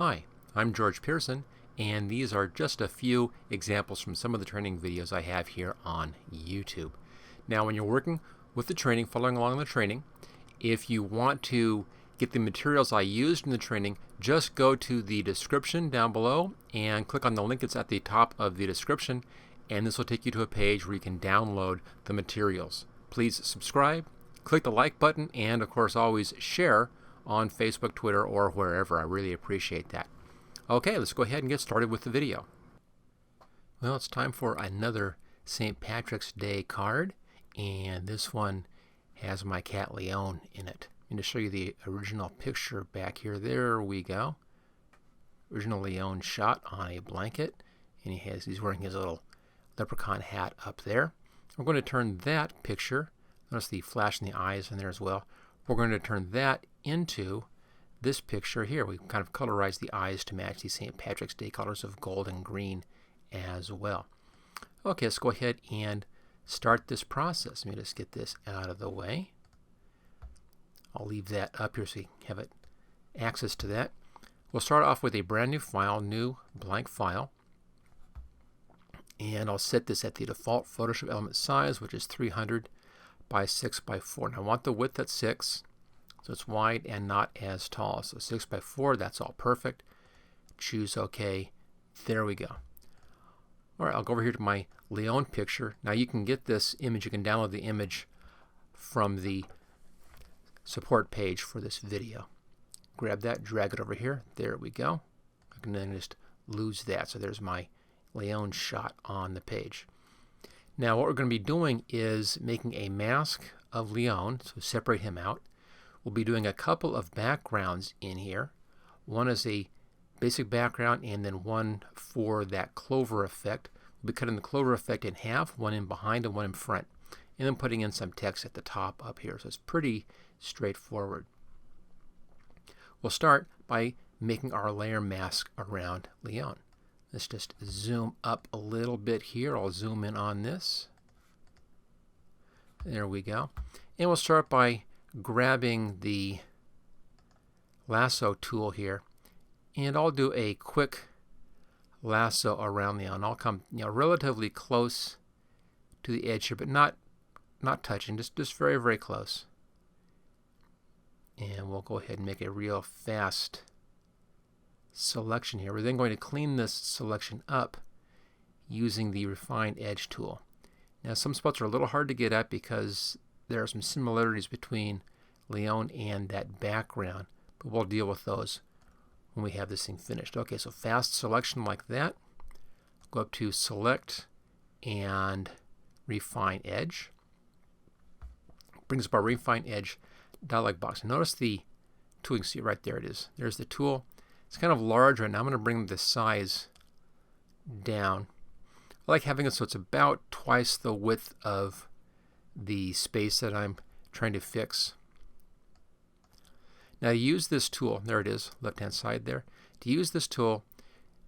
Hi, I'm George Pearson, and these are just a few examples from some of the training videos I have here on YouTube. Now, when you're working with the training, following along the training, if you want to get the materials I used in the training, just go to the description down below and click on the link that's at the top of the description, and this will take you to a page where you can download the materials. Please subscribe, click the like button, and of course always share on Facebook, Twitter, or wherever. I really appreciate that. Okay, let's go ahead and get started with the video. Well, it's time for another St. Patrick's Day card, and this one has my cat Leon in it. And to show you the original picture back here, there we go. Original Leon shot on a blanket, and he's wearing his little leprechaun hat up there. We're going to turn that picture, notice the flash in the eyes in there as well. We're going to turn that into this picture here. We kind of colorized the eyes to match the St. Patrick's Day colors of gold and green as well. Okay, let's go ahead and start this process. Let me just get this out of the way. I'll leave that up here so you have access to that. We'll start off with a brand new file, new blank file. And I'll set this at the default Photoshop element size, which is 300 by 6 by 4. Now I want the width at 6, so it's wide and not as tall. So 6 by 4, that's all perfect. Choose OK. There we go. All right, I'll go over here to my Leon picture. Now you can get this image, you can download the image from the support page for this video. Grab that, drag it over here. There we go. I can then just lose that. So there's my Leon shot on the page. Now what we're going to be doing is making a mask of Leon, so separate him out. We'll be doing a couple of backgrounds in here. One is a basic background and then one for that clover effect. We'll be cutting the clover effect in half, one in behind and one in front, and then putting in some text at the top up here. So it's pretty straightforward. We'll start by making our layer mask around Leon. Let's just zoom up a little bit here. I'll zoom in on this. There we go. And we'll start by grabbing the lasso tool here. And I'll do a quick lasso around Leon. I'll come relatively close to the edge here, but not touching, just very, very close. And we'll go ahead and make a real fast selection here. We're then going to clean this selection up using the Refine Edge tool. Now some spots are a little hard to get at because there are some similarities between Leon and that background, but we'll deal with those when we have this thing finished. Okay, so fast selection like that. Go up to Select and Refine Edge. Brings up our Refine Edge dialog box. Notice the tool, you can see right there it is. There's the tool. It's kind of large right now. I'm going to bring the size down. I like having it so it's about twice the width of the space that I'm trying to fix. Now to use this tool, there it is, left hand side there. To use this tool,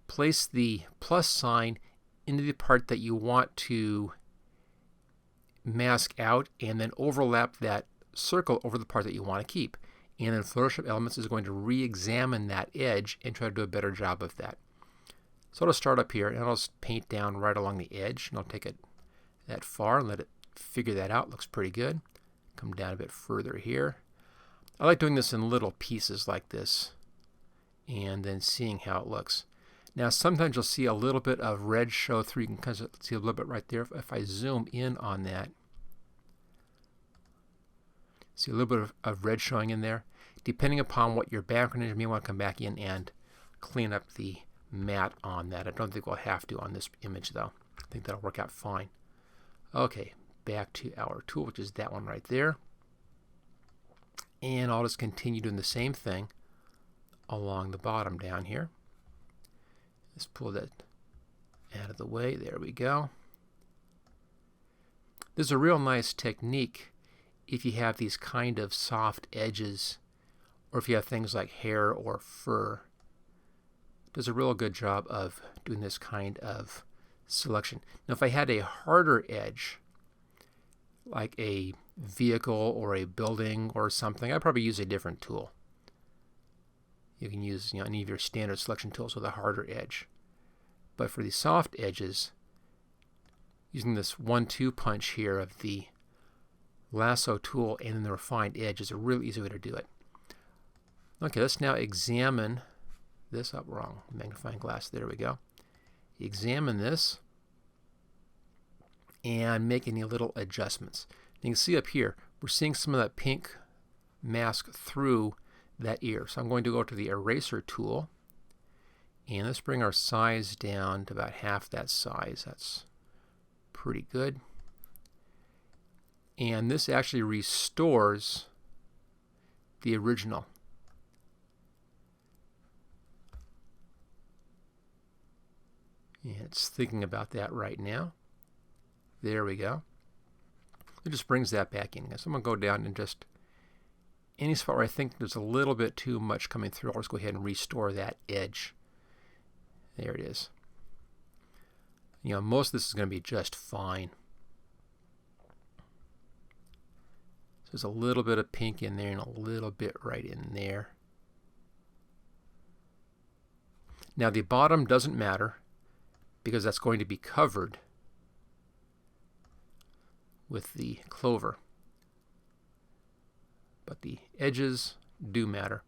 place the plus sign into the part that you want to mask out and then overlap that circle over the part that you want to keep. And then Photoshop Elements is going to re-examine that edge and try to do a better job of that. So I'll start up here and I'll just paint down right along the edge, and I'll take it that far and let it figure that out. Looks pretty good. Come down a bit further here. I like doing this in little pieces like this and then seeing how it looks. Now sometimes you'll see a little bit of red show through. You can kind of see a little bit right there. If I zoom in on that, see a little bit of red showing in there. Depending upon what your background is, you may want to come back in and clean up the matte on that. I don't think we'll have to on this image though. I think that'll work out fine. Okay, back to our tool, which is that one right there. And I'll just continue doing the same thing along the bottom down here. Let's pull that out of the way. There we go. This is a real nice technique if you have these kind of soft edges, or if you have things like hair or fur. It does a real good job of doing this kind of selection. Now if I had a harder edge, like a vehicle or a building or something, I'd probably use a different tool. you can use any of your standard selection tools with a harder edge. But for the soft edges, using this 1-2 punch here of the lasso tool and then the refined edge is a really easy way to do it. Okay, let's now examine this. Up wrong magnifying glass. There we go. Examine this and make any little adjustments. You can see up here we're seeing some of that pink mask through that ear. So I'm going to go to the eraser tool and let's bring our size down to about half that size. That's pretty good. And this actually restores the original. And it's thinking about that right now. There we go. It just brings that back in. So I'm going to go down and just any spot where I think there's a little bit too much coming through, I'll just go ahead and restore that edge. There it is. Most of this is going to be just fine. So there's a little bit of pink in there and a little bit right in there. Now the bottom doesn't matter because that's going to be covered with the clover. But the edges do matter.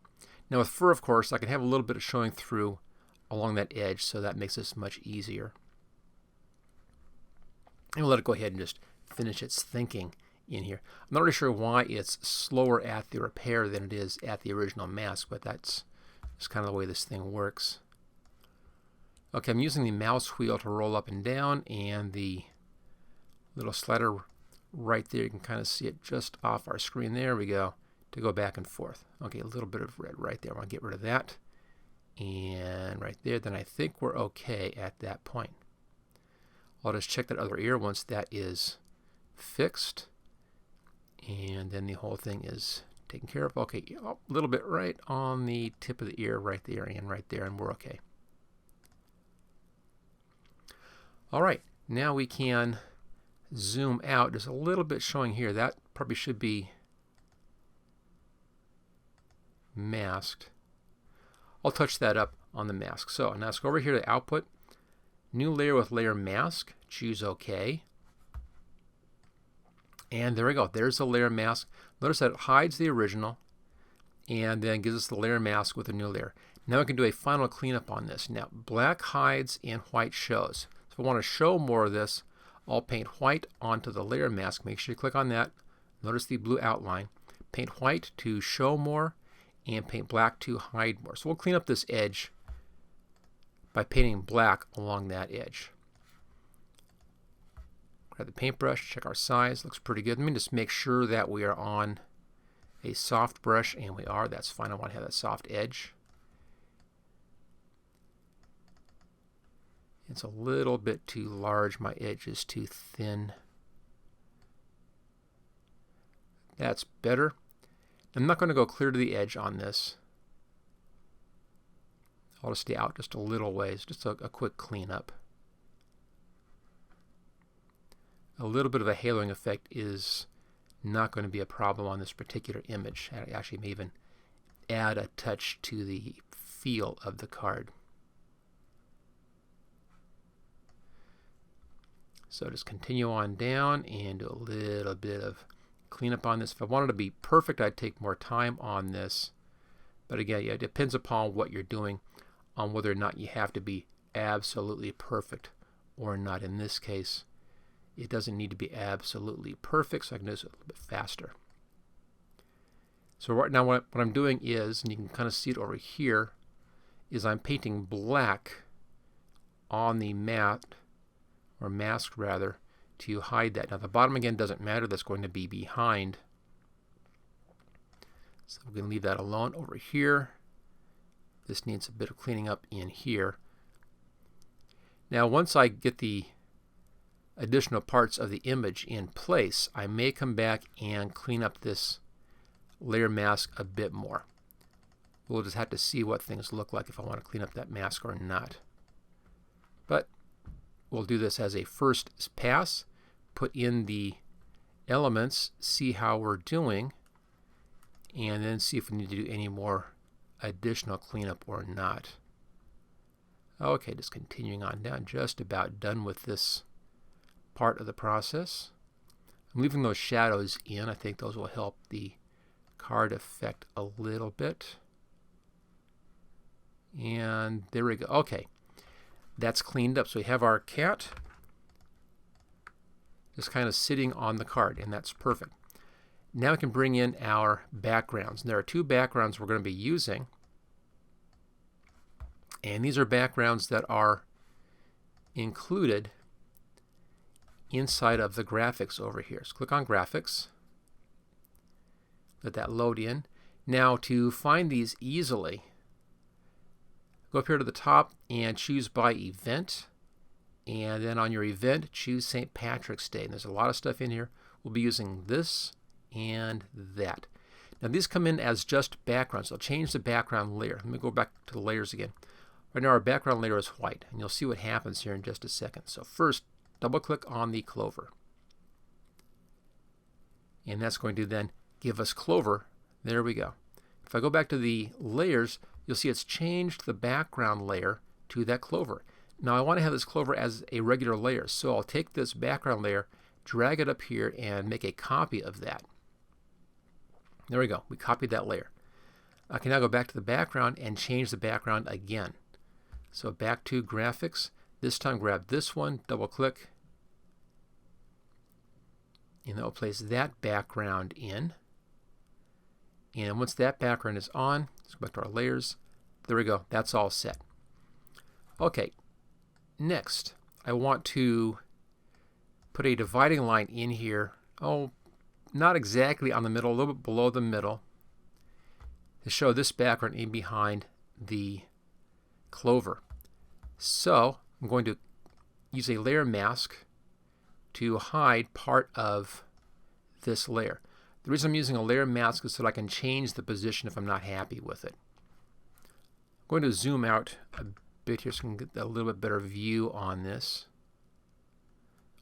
Now with fur, of course, I can have a little bit of showing through along that edge, so that makes this much easier. And we'll let it go ahead and just finish its thinking in here. I'm not really sure why it's slower at the repair than it is at the original mask, but that's just kind of the way this thing works. Okay, I'm using the mouse wheel to roll up and down, and the little slider right there, you can kind of see it just off our screen. There we go, to go back and forth. Okay, a little bit of red right there. I want to get rid of that. And right there, then I think we're okay at that point. I'll just check that other ear once that is fixed. And then the whole thing is taken care of. Okay, a little bit right on the tip of the ear, right there and right there, and we're okay. All right, now we can zoom out. There's a little bit showing here. That probably should be masked. I'll touch that up on the mask. So now let's go over here to Output, New Layer with Layer Mask, choose OK. And there we go. There's the layer mask. Notice that it hides the original and then gives us the layer mask with a new layer. Now we can do a final cleanup on this. Now black hides and white shows. So if I want to show more of this, I'll paint white onto the layer mask. Make sure you click on that. Notice the blue outline. Paint white to show more and paint black to hide more. So we'll clean up this edge by painting black along that edge. Grab the paintbrush, check our size, looks pretty good. Let me just make sure that we are on a soft brush, and we are. That's fine. I want to have that soft edge. It's a little bit too large. My edge is too thin. That's better. I'm not going to go clear to the edge on this. I'll just stay out just a little ways, just a quick cleanup. A little bit of a haloing effect is not going to be a problem on this particular image. I actually may even add a touch to the feel of the card. So just continue on down and do a little bit of cleanup on this. If I wanted to be perfect, I'd take more time on this. But again, it depends upon what you're doing on whether or not you have to be absolutely perfect or not. In this case, it doesn't need to be absolutely perfect, so I can do this a little bit faster. So right now what I'm doing is, and you can kind of see it over here, is I'm painting black on the matte, or mask rather, to hide that. Now the bottom again doesn't matter, that's going to be behind. So we're going to leave that alone. Over here, this needs a bit of cleaning up in here. Now once I get the additional parts of the image in place, I may come back and clean up this layer mask a bit more. We'll just have to see what things look like if I want to clean up that mask or not. But we'll do this as a first pass, put in the elements, see how we're doing, and then see if we need to do any more additional cleanup or not. Okay, just continuing on down, just about done with this part of the process. I'm leaving those shadows in. I think those will help the card effect a little bit. And there we go. Okay, that's cleaned up. So we have our cat just kind of sitting on the card, and that's perfect. Now we can bring in our backgrounds. And there are two backgrounds we're going to be using. And these are backgrounds that are included inside of the graphics over here. So click on graphics. Let that load in. Now to find these easily, go up here to the top and choose by event. And then on your event, choose St. Patrick's Day. And there's a lot of stuff in here. We'll be using this and that. Now these come in as just backgrounds. So I'll change the background layer. Let me go back to the layers again. Right now our background layer is white, and you'll see what happens here in just a second. So first, double click on the clover. And that's going to then give us clover. There we go. If I go back to the layers, you'll see it's changed the background layer to that clover. Now I want to have this clover as a regular layer, so I'll take this background layer, drag it up here, and make a copy of that. There we go. We copied that layer. I can now go back to the background and change the background again. So back to graphics. This time grab this one, double click, and that will place that background in. And once that background is on, let's go back to our layers. There we go. That's all set. Okay, next I want to put a dividing line in here. Oh, not exactly on the middle, a little bit below the middle, to show this background in behind the clover. So I'm going to use a layer mask to hide part of this layer. The reason I'm using a layer mask is so that I can change the position if I'm not happy with it. I'm going to zoom out a bit here so I can get a little bit better view on this.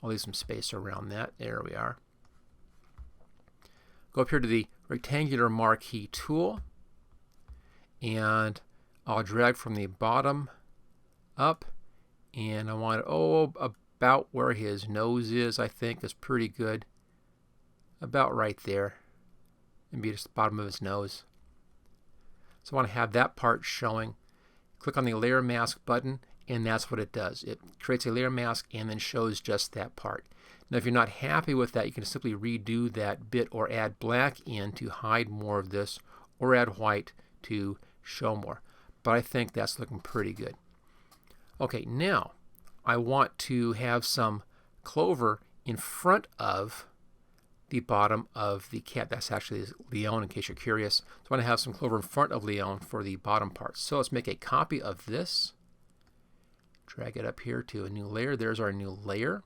I'll leave some space around that. There we are. Go up here to the rectangular marquee tool, and I'll drag from the bottom up, and I want it about where his nose is. I think is pretty good. About right there. Maybe just the bottom of his nose. So I want to have that part showing. Click on the layer mask button, and that's what it does. It creates a layer mask and then shows just that part. Now if you're not happy with that, you can simply redo that bit or add black in to hide more of this, or add white to show more. But I think that's looking pretty good. Okay, now I want to have some clover in front of the bottom of the cat. That's actually Leon, in case you're curious. So I want to have some clover in front of Leon for the bottom part. So let's make a copy of this. Drag it up here to a new layer. There's our new layer.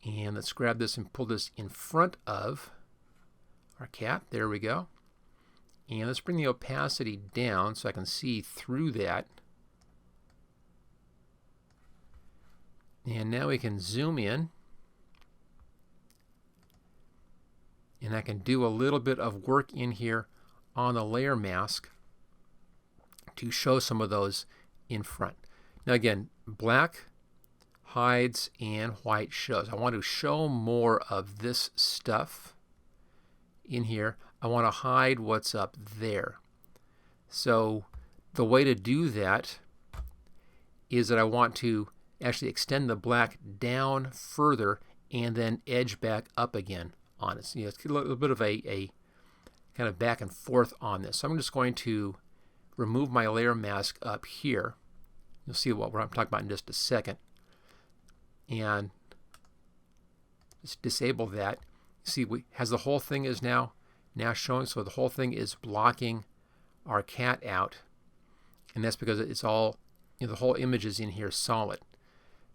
And let's grab this and pull this in front of our cat. There we go. And let's bring the opacity down so I can see through that. And now we can zoom in. And I can do a little bit of work in here on the layer mask to show some of those in front. Now again, black hides and white shows. I want to show more of this stuff in here. I want to hide what's up there. So the way to do that is that I want to actually extend the black down further and then edge back up again on it. So, it's a little bit of a kind of back and forth on this. So I'm just going to remove my layer mask up here. You'll see what I'm talking about in just a second. And just disable that. See, has the whole thing is now showing, so the whole thing is blocking our cat out, and that's because it's all, the whole image is in here solid.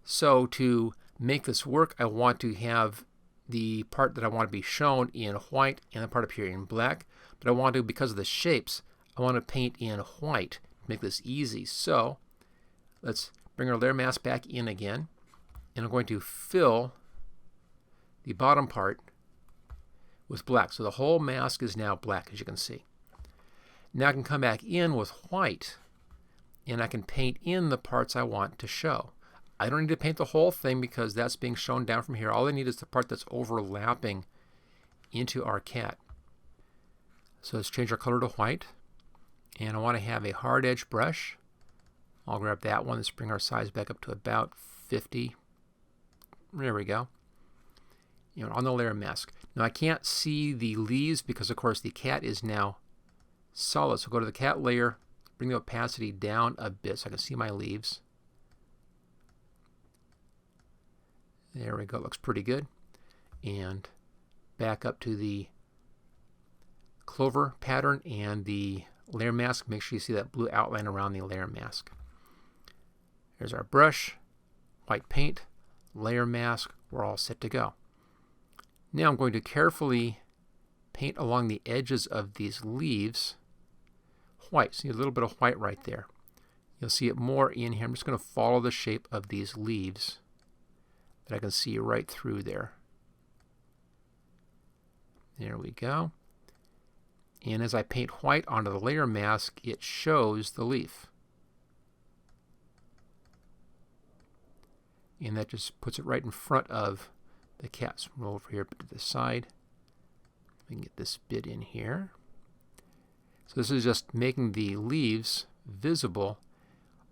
So to make this work, I want to have the part that I want to be shown in white and the part up here in black, but I want to, because of the shapes, I want to paint in white to make this easy. So let's bring our layer mask back in again, and I'm going to fill the bottom part with black. So the whole mask is now black, as you can see. Now I can come back in with white, and I can paint in the parts I want to show. I don't need to paint the whole thing because that's being shown down from here. All I need is the part that's overlapping into our cat. So let's change our color to white. And I want to have a hard edge brush. I'll grab that one. Let's bring our size back up to about 50. There we go. On the layer mask. Now I can't see the leaves because of course the cat is now solid. So go to the cat layer, bring the opacity down a bit so I can see my leaves. There we go. Looks pretty good. And back up to the clover pattern and the layer mask. Make sure you see that blue outline around the layer mask. Here's our brush, white paint, layer mask. We're all set to go. Now I'm going to carefully paint along the edges of these leaves white. See a little bit of white right there. You'll see it more in here. I'm just going to follow the shape of these leaves that I can see right through there. There we go. And as I paint white onto the layer mask, it shows the leaf. And that just puts it right in front of the cat. So roll over here to the side. We can get this bit in here. So this is just making the leaves visible.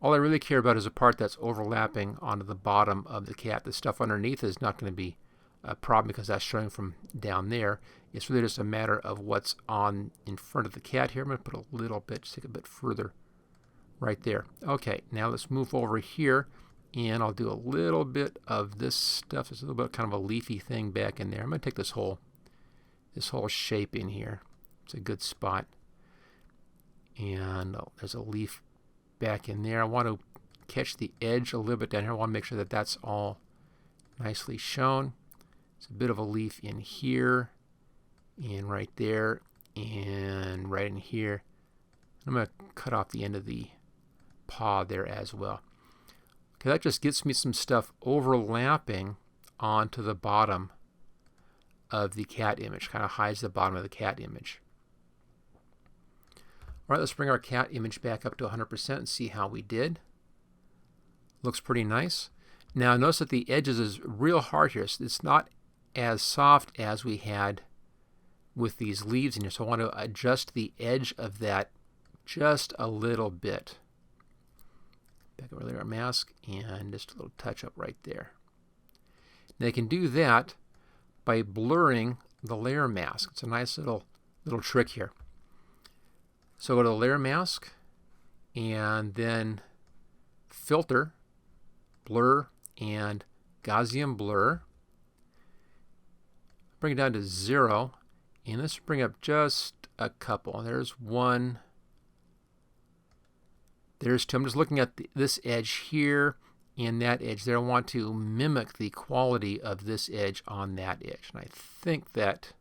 All I really care about is the part that's overlapping onto the bottom of the cat. The stuff underneath is not going to be a problem because that's showing from down there. It's really just a matter of what's on in front of the cat here. I'm going to put a little bit, just take a bit further right there. Okay, now let's move over here. And I'll do a little bit of this stuff. There's a little bit of kind of a leafy thing back in there. I'm going to take this whole shape in here. It's a good spot. And there's a leaf back in there. I want to catch the edge a little bit down here. I want to make sure that that's all nicely shown. It's a bit of a leaf in here and right there and right in here. I'm going to cut off the end of the paw there as well. Okay, that just gets me some stuff overlapping onto the bottom of the cat image. Kind of hides the bottom of the cat image. All right, let's bring our cat image back up to 100% and see how we did. Looks pretty nice. Now notice that the edges is real hard here. So it's not as soft as we had with these leaves in here. So I want to adjust the edge of that just a little bit. Back over there, our mask, and just a little touch up right there. Now you can do that by blurring the layer mask. It's a nice little trick here. So go to the layer mask and then filter, blur, and Gaussian blur. Bring it down to 0, and let's bring up just a couple. There's 1. There's 2. I'm just looking at this edge here and that edge there. I want to mimic the quality of this edge on that edge. And I think that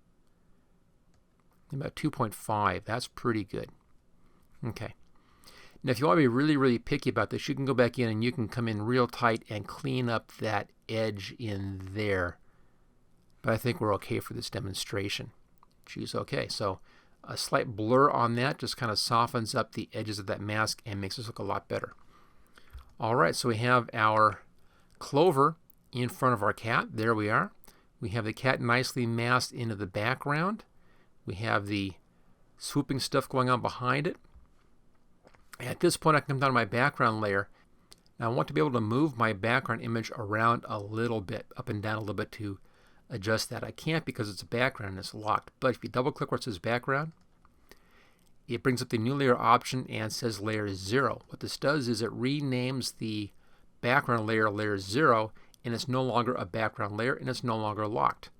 about 2.5, that's pretty good. Okay. Now if you want to be really, really picky about this, you can go back in and you can come in real tight and clean up that edge in there. But I think we're okay for this demonstration. Choose OK. So a slight blur on that just kind of softens up the edges of that mask and makes us look a lot better. All right, so we have our clover in front of our cat. There we are. We have the cat nicely masked into the background. We have the swooping stuff going on behind it. At this point, I can come down to my background layer. Now I want to be able to move my background image around a little bit, up and down a little bit to adjust that. I can't because it's a background and it's locked. But if you double click where it says background, it brings up the new layer option and says layer 0. What this does is it renames the background layer layer 0, and it's no longer a background layer and it's no longer locked.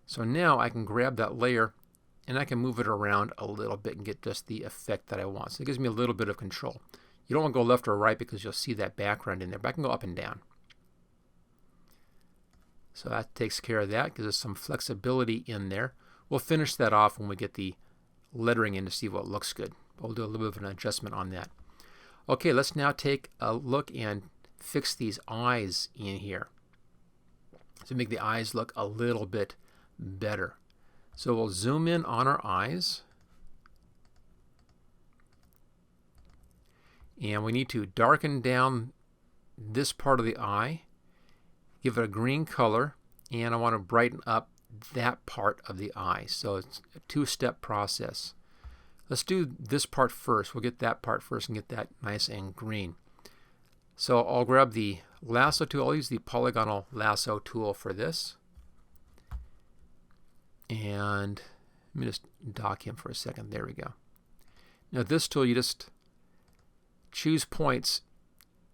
So now I can grab that layer and I can move it around a little bit and get just the effect that I want. So it gives me a little bit of control. You don't want to go left or right because you'll see that background in there, but I can go up and down. So that takes care of that, gives us some flexibility in there. We'll finish that off when we get the lettering in to see what looks good. We'll do a little bit of an adjustment on that. Okay, let's now take a look and fix these eyes in here to make the eyes look a little bit better. So we'll zoom in on our eyes. And we need to darken down this part of the eye, give it a green color, and I want to brighten up that part of the eye. So it's a two-step process. Let's do this part first. We'll get that part first and get that nice and green. So I'll grab the lasso tool. I'll use the polygonal lasso tool for this. And let me just dock him for a second. There we go. Now this tool, you just choose points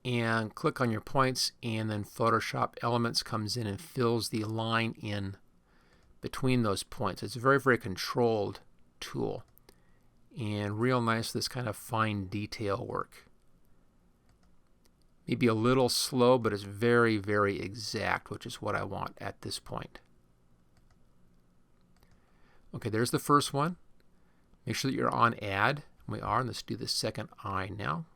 and click on your points, and then Photoshop Elements comes in and fills the line in between those points. It's a very, very controlled tool and real nice, this kind of fine detail work. Maybe a little slow, but it's very, very exact, which is what I want at this point. Okay, there's the first one. Make sure that you're on Add. We are, and let's do the second eye now.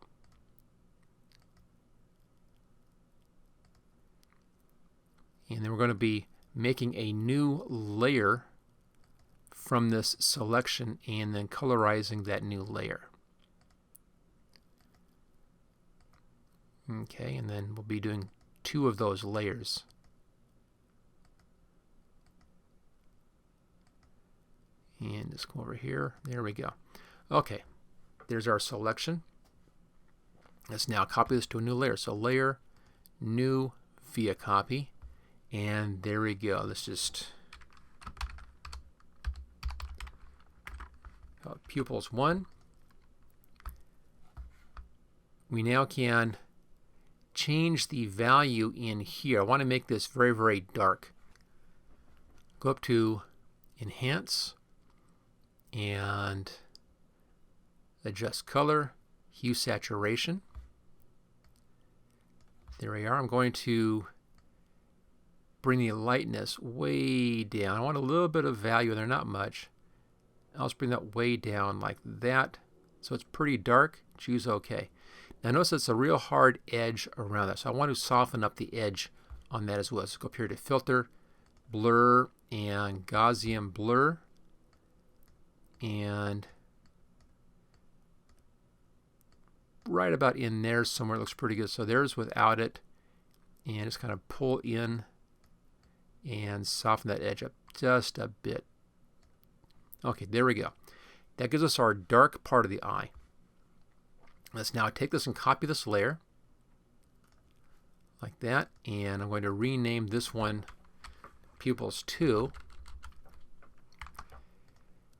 And then we're going to be making a new layer from this selection and then colorizing that new layer. Okay, and then we'll be doing 2 of those layers. And just come over here. There we go. Okay, there's our selection. Let's now copy this to a new layer. So Layer, New, via Copy. And there we go. Let's just pupils 1. We now can change the value in here. I want to make this very, very dark. Go up to Enhance and adjust color, hue, saturation. There we are. I'm going to bring the lightness way down. I want a little bit of value in there, not much. I'll just bring that way down like that. So it's pretty dark. Choose OK. Now notice it's a real hard edge around that. So I want to soften up the edge on that as well. So go up here to Filter, Blur, and Gaussian Blur. And right about in there somewhere, it looks pretty good. So there's without it. And just kind of pull in and soften that edge up just a bit. Okay, there we go. That gives us our dark part of the eye. Let's now take this and copy this layer like that, and I'm going to rename this one Pupils 2.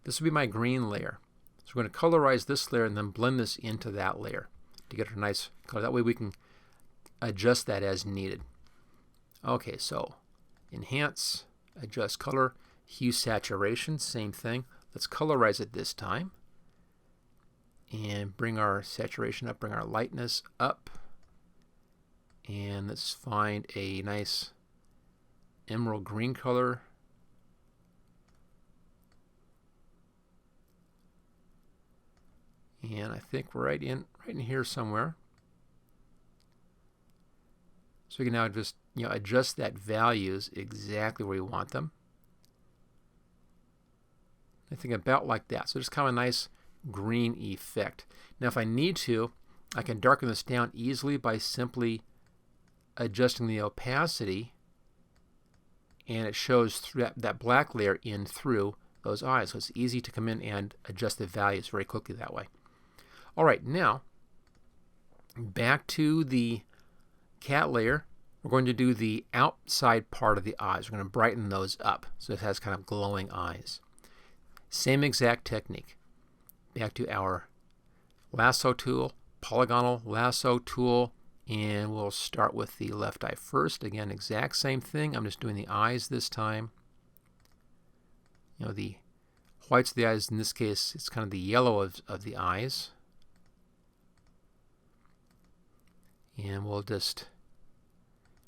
This will be my green layer. So we're going to colorize this layer and then blend this into that layer to get a nice color. That way we can adjust that as needed. Okay, so Enhance, adjust color, hue, saturation, same thing. Let's colorize it this time and bring our saturation up, bring our lightness up, and let's find a nice emerald green color. And I think we're right in here somewhere. So we can now just adjust that values exactly where we want them. I think about like that. So just kind of a nice green effect. Now if I need to, I can darken this down easily by simply adjusting the opacity, and it shows through that black layer in through those eyes. So it's easy to come in and adjust the values very quickly that way. All right, now back to the cat layer. We're going to do the outside part of the eyes. We're going to brighten those up so it has kind of glowing eyes. Same exact technique. Back to our lasso tool, polygonal lasso tool, and we'll start with the left eye first. Again, exact same thing. I'm just doing the eyes this time. The whites of the eyes, in this case, it's kind of the yellow of the eyes. And we'll just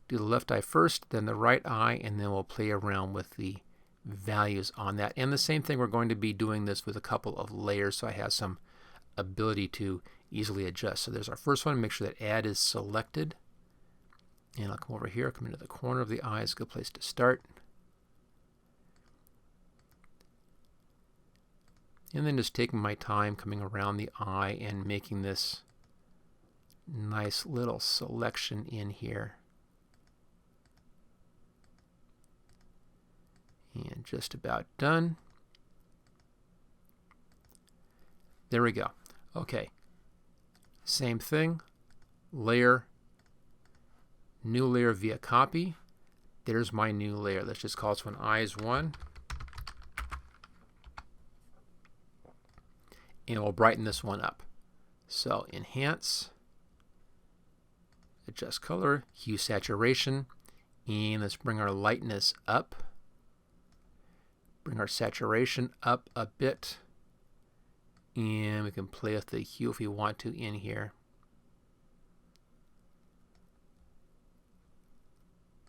do the left eye first, then the right eye, and then we'll play around with the values on that. And the same thing, we're going to be doing this with a couple of layers, so I have some ability to easily adjust. So there's our first one. Make sure that Add is selected. And I'll come over here, come into the corner of the eye. It's a good place to start. And then just taking my time coming around the eye and making this nice little selection in here. And just about done. There we go. Okay. Same thing. Layer. New layer via copy. There's my new layer. Let's just call this one Eyes 1. And we'll brighten this one up. So Enhance. Adjust color. Hue saturation. And let's bring our lightness up. Bring our saturation up a bit. And we can play with the hue if we want to in here.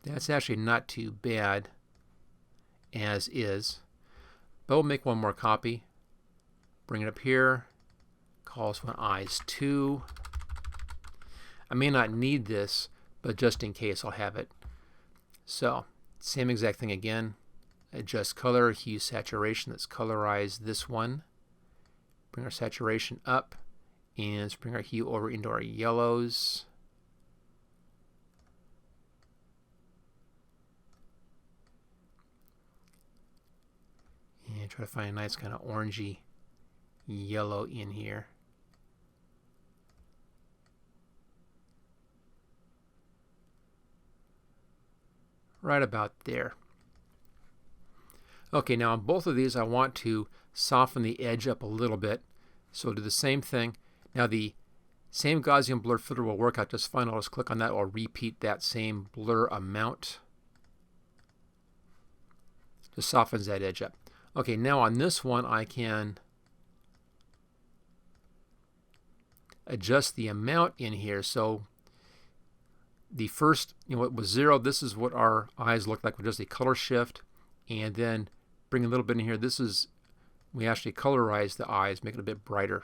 That's actually not too bad as is. But we'll make one more copy. Bring it up here. Call this one Eyes 2. I may not need this, but just in case I'll have it. So, same exact thing again. Adjust color, hue saturation. Let's colorize this one. Bring our saturation up. And let's bring our hue over into our yellows. And try to find a nice kind of orangey yellow in here. Right about there. Okay, now on both of these I want to soften the edge up a little bit. So do the same thing. Now the same Gaussian blur filter will work out just fine. I'll just click on that. I'll repeat that same blur amount. Just softens that edge up. Okay, now on this one I can adjust the amount in here. So the first, it was 0. This is what our eyes look like with just a color shift. And then bring a little bit in here. This is, we actually colorize the eyes, make it a bit brighter.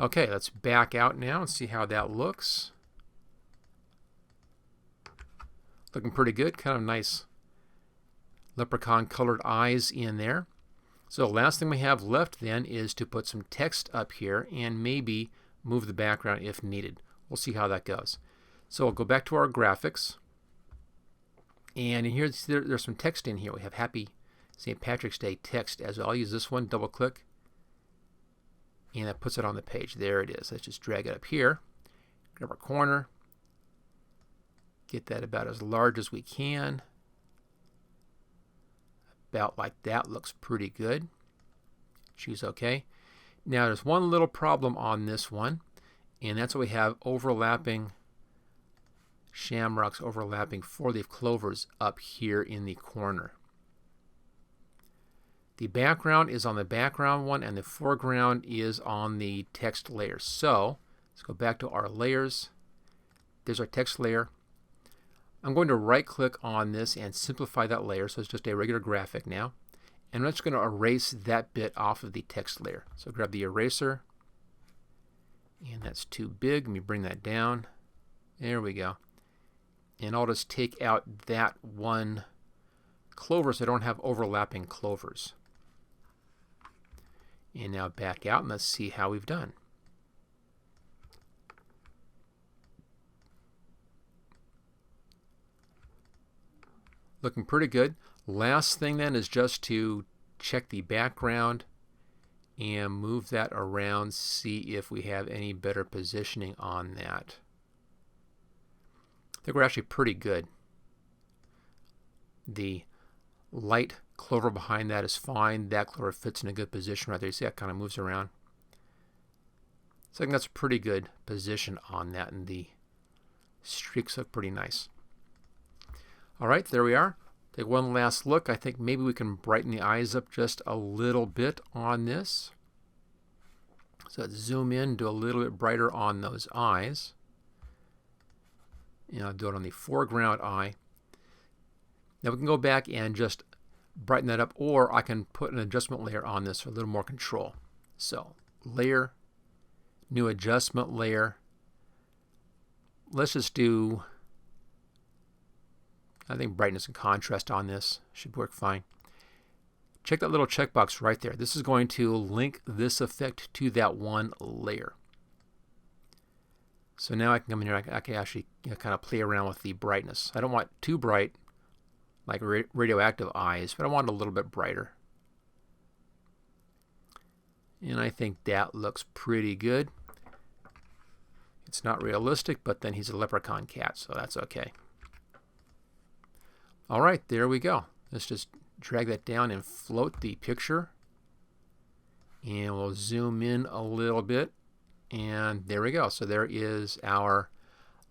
Okay, let's back out now and see how that looks. Looking pretty good, kind of nice leprechaun colored eyes in there. So last thing we have left then is to put some text up here and maybe move the background if needed. We'll see how that goes. So we'll go back to our graphics. And in here, there's some text in here. We have Happy St. Patrick's Day text as well. I'll use this one, double click, and that puts it on the page. There it is. Let's just drag it up here. Grab our corner. Get that about as large as we can. About like that. Looks pretty good. Choose OK. Now there's one little problem on this one, and that's what we have overlapping shamrocks, overlapping four-leaf clovers up here in the corner. The background is on the background one, and the foreground is on the text layer. So let's go back to our layers. There's our text layer. I'm going to right-click on this and simplify that layer, so it's just a regular graphic now. And I'm just going to erase that bit off of the text layer. So grab the eraser, and that's too big. Let me bring that down. There we go. And I'll just take out that one clover so I don't have overlapping clovers. And now back out and let's see how we've done. Looking pretty good. Last thing then is just to check the background and move that around, see if we have any better positioning on that. I think we're actually pretty good. The light clover behind that is fine. That clover fits in a good position right there. You see that kind of moves around. So I think that's a pretty good position on that, and the streaks look pretty nice. All right, there we are. Take one last look. I think maybe we can brighten the eyes up just a little bit on this. So let's zoom in, do a little bit brighter on those eyes. And I'll do it on the foreground eye. Now we can go back and just brighten that up, or I can put an adjustment layer on this for a little more control. So layer, new adjustment layer. Let's just do, I think brightness and contrast on this should work fine. Check that little checkbox right there. This is going to link this effect to that one layer. So now I can come in here, I can actually kind of play around with the brightness. I don't want too bright, like radioactive eyes, but I want it a little bit brighter. And I think that looks pretty good. It's not realistic, but then he's a leprechaun cat, so that's okay. All right, there we go. Let's just drag that down and float the picture. And we'll zoom in a little bit. And there we go. So there is our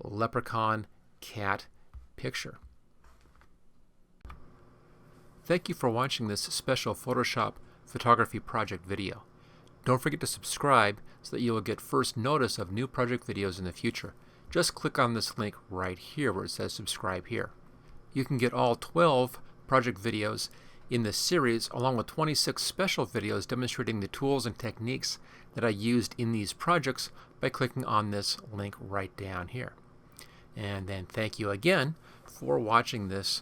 leprechaun cat picture. Thank you for watching this special Photoshop photography project video. Don't forget to subscribe so that you will get first notice of new project videos in the future. Just click on this link right here where it says subscribe here. You can get all 12 project videos in this series along with 26 special videos demonstrating the tools and techniques that I used in these projects by clicking on this link right down here. And then thank you again for watching this